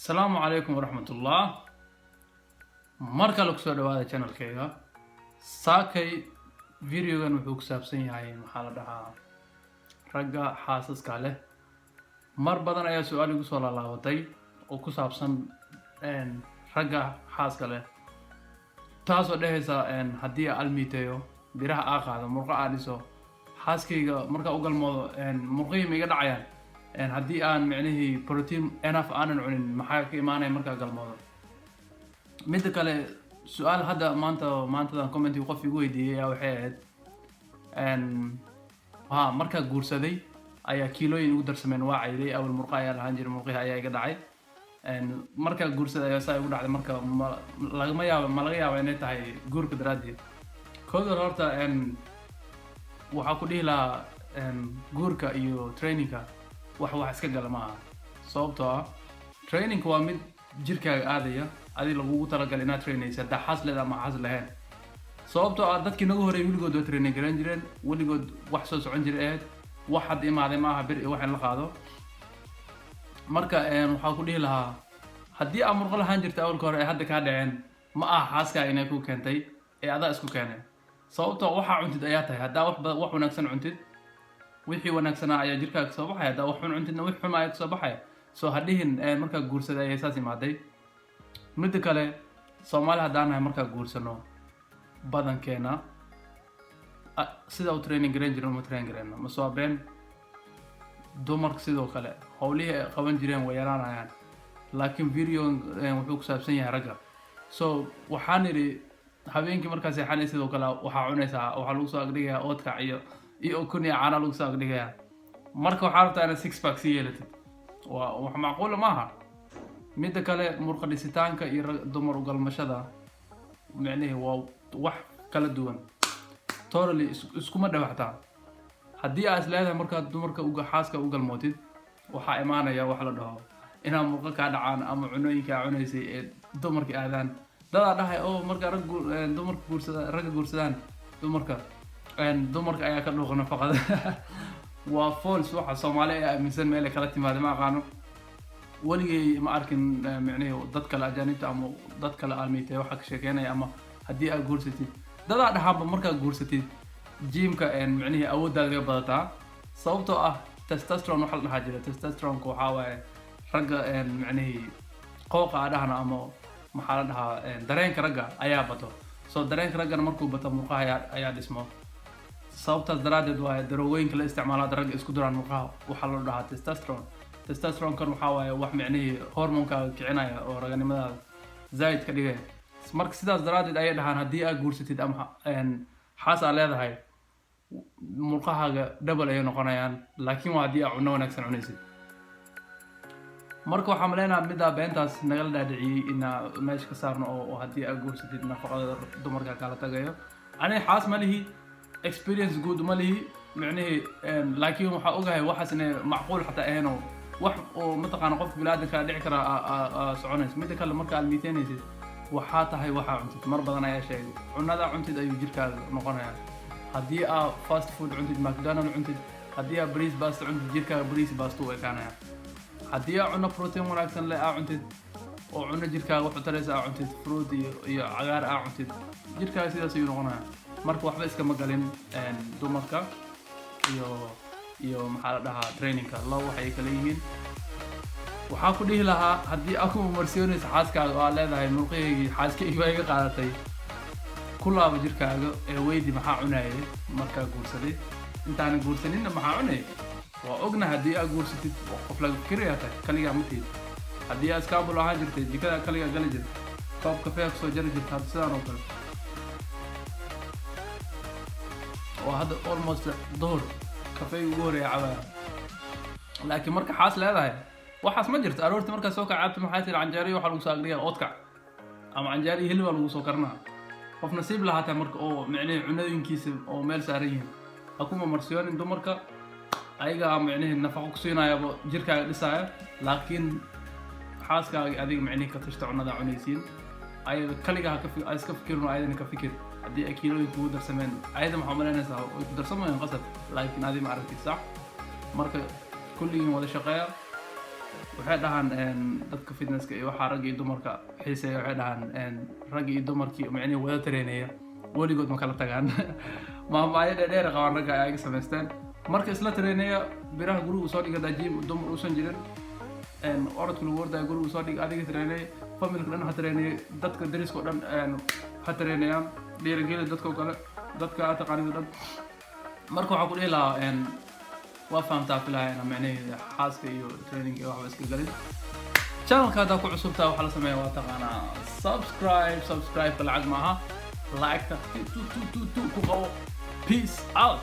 السلام عليكم ورحمة الله. marka lagu soo dhawaada channelkayga saakay videogan wuxuu ku saabsan yahay maxaa la dhahaa ragga xaasaska leh. mar badan ayaa su'aal igu soo laalaabatay oo ku saabsan ragga xaaska leh, taasoo dhehaysa haddii aan almiiteeyo biraha aan qaado murqa aan dhiso xaaskayga marka u galmoodo murqihii ma iga dhacayaan haddii aan micnihii protein enough aanan cunin maxaa ka imaanaya markaa galmoodo. midda kale su'aal hadda maantadan commentiga qof igu weydiiyey ayaa waxay ahayd markaa guursaday ayaa kiilooyin ugu darsameen waa cayday awal murqa ayaa lahaan jiray murqihi ayaa iga dhacay markaa guursaday ayaa saa igu dhacday marka ma laga yaaba inay tahay guurka daraaddeed. koodor horta waxaa ku dhihi lahaa guurka iyo trainingka wax iska gala ma aha, sababtoo ah trainingka waa mid jirkaaga aadaya adii lagugu talagalay inaad trainaysa haddaa xaas leedahay ama xaas lahayn, sababtoo ah dadkii nagu horeeyay weligood waa training garan jireen, weligood wax soo socon jiray ahayd, wax had imaaday ma aha bir iyo wax in la qaado. marka waxaa ku dhihi lahaa haddii aad murqo lahaan jirta awalka hore ee hadda kaa dhaceen ma aha xaaskaaga inay ku keentay ee adaa isku keenay, sababtoo waxaa cuntid ayaa tahay. haddaa wax wanaagsan cuntid wixii wanaagsanaa ayaa jirkaaga soo baxaya, haddaa wax xun cuntidna wix xun ayaa kasoo baxaya. soo hadhihin markaa guursaday ayay saas imaaday. midda kale Soomaali haddaan nahay markaa guursano badankeena sida u training garan jireen uma train gareyno, ma soo been. dumarka sidoo kale howlihii ay qaban jireen way yaraanayaan, laakiin video wuxuu ku saabsan yahay ragga. so waxaan idhi habeenkii markaas seexanay sidoo kale waxaa cunaysaa waxaa lagu soo agdhigayaa oodkac iyo ukun iyo caana lagu soo agdhigayaa. marka waxaa rabtaa inaad six pack sii yeelatid, wax macquula maaha. midda kale murqa dhisitaanka iyo dumar u galmashada micnihii waa wax kala duwan, totally iskuma dhawaxtaa. haddii aad is leedahay markaad dumarka xaaska u galmootid waxaa imaanaya wax la dhaho inaad murqa kaa dhacaan ama cunooyinkaa cunaysay ee dumarka aadaan. dadaa dhahay marka ragga guursadaan dumarka ayaa ka dhuuqa nafaqada waa false. waxa Soomaali ay aaminsan meel ay kala timaado ma aqaano, weligay ma arkin micnihii dad kale ajaanibta ama dad kale aalmiitay waxa ka sheekeynaya. ama haddii aad guursatid dadaa dhahaanba markaad guursatid jimka micnihii awooddaada way badataa, sababtoo ah testosterone waxa la dhahaa jira. testosteroneka waxaa waaye ragga micnihii qooqa dhahna ama maxaa la dhahaa dareenka ragga ayaa bato. soo dareenka raggana markuu bato murqaha ayaa dhismo, sababtaas daraaddeed waa daroogooyinka la isticmaalo ragga isku duraan murqaha waxaa loo dhahaa testosterone. testosteronkan waxaa waaye wax micnihii hormonkaaga kicinaya oo raganimadaada zaid ka dhigaya. marka sidaas daraaddeed ayay dhahaan haddii aad guursatid ama xaas aad leedahay murqahaaga double ayay noqonayaan, laakiin waa haddii aad cunno wanaagsan cunaysid. marka waxaan maleynayaa middaa beentaas nagala dhaadhiciyey inaa meesha ka saarno oo haddii aad guursatid nafaqada dumarka kala tagayo. aniga xaas ma lihi, experience good ma lihi micnihii, laakiin waxaa ogahay waxaas inay macquul xataa ahayn oo wax oo mataqaana qofka bilaadanka dhici karaa soconaysa. midda kale marka aad miiteynaysid waxaa tahay waxaa cuntid. mar badan ayaa sheegay cunada cuntid ayuu jirkaaga noqonayaa. haddii aad fast food cuntid McDonald cuntid, haddii aad bariis baasta cuntid jirkaaga bariis baasta u ekaanaya. haddii aad cunno protein wanaagsan leh aad cuntid oo cunno jirkaaga wax u taraysa aad cuntid fruit iyo cagaar aad cuntid jirkaaga sidaas ayuu noqonayaa. marka waxba iskama galin dumarka iyo maxaa la dhahaa trainingka laba waxay kala yihiin. waxaa ku dhihi lahaa haddii aad ku marsiinayso xaaskaaga oo aad leedahay murqahaygii xaaskaygi baa iga qaadatay, ku laabo jirkaaga ee weydi maxaa cunayay markaa guursaday. intaana guursaninna maxaa cunayay waa ogna. haddii aad guursatid qof laga fikirayaa tahay kaligaa ma tiid. haddii aad iskaabul ahaan jirtay jikada kaligaa gali jirta koob kafee kusoo jari jirta hadda sidaan oo kale oo hadda almost duhur kafee ugu horeeya cabaya. laakiin marka xaas leedahay waxaas ma jirto. aroortii markaa soo kacaabta maxaa tiri canjeeriyo waxaa lagu soo agdhigaa oodkac ama canjeeriyo hilib baa lagu soo karnaa. qof nasiib lahaatay marka oo micnihii cunooyinkiisa oo meel saaran yihiin ha kuma marsiyoonin dumarka. ayagaa micnihii nafaqo ku siinayaba jirkaaga dhisaya, laakiin xaaskaaga adiga micnihii ka tashta cunada cunaysiin. ayada kaligaa iska fikirin oo ayadana ka fikir. haddii ay kiilooyinka ugu darsameen ayada maxaa malaynaysaa way ku darsamayaan qasab, laakiin adi ma aragtid sax. marka kulligiin wada shaqeeya waxay dhahaan dadka fitnesska iyo waxa rag iyo dumarka xiiseeya waxay dhahaan rag iyo dumarkii macnaheedu wada tareenaya weligood ma kala tagaan maamaayo dheer qabaan ragga ay samaysteen marka isla tareenaya biraha guriga soo dhiga daajim dumar uusan jirin orodka lagu wardayo guriga soo dhiga adiga tareenay familka dhan ha tareenay dadka dariska oo dhan ha tareenayaan dhiirigelin dadka kale dadka taqaaniga dhan marka waxa ku dhihi lahaa waa fahamtaa filaayana macnaheedu xaaska iyo training iyo waxba iska galin channelka hadda ku cusubtaa waxa la sameeyaa waa taqaanaa subscribe lacag maaha like ku qabo peace out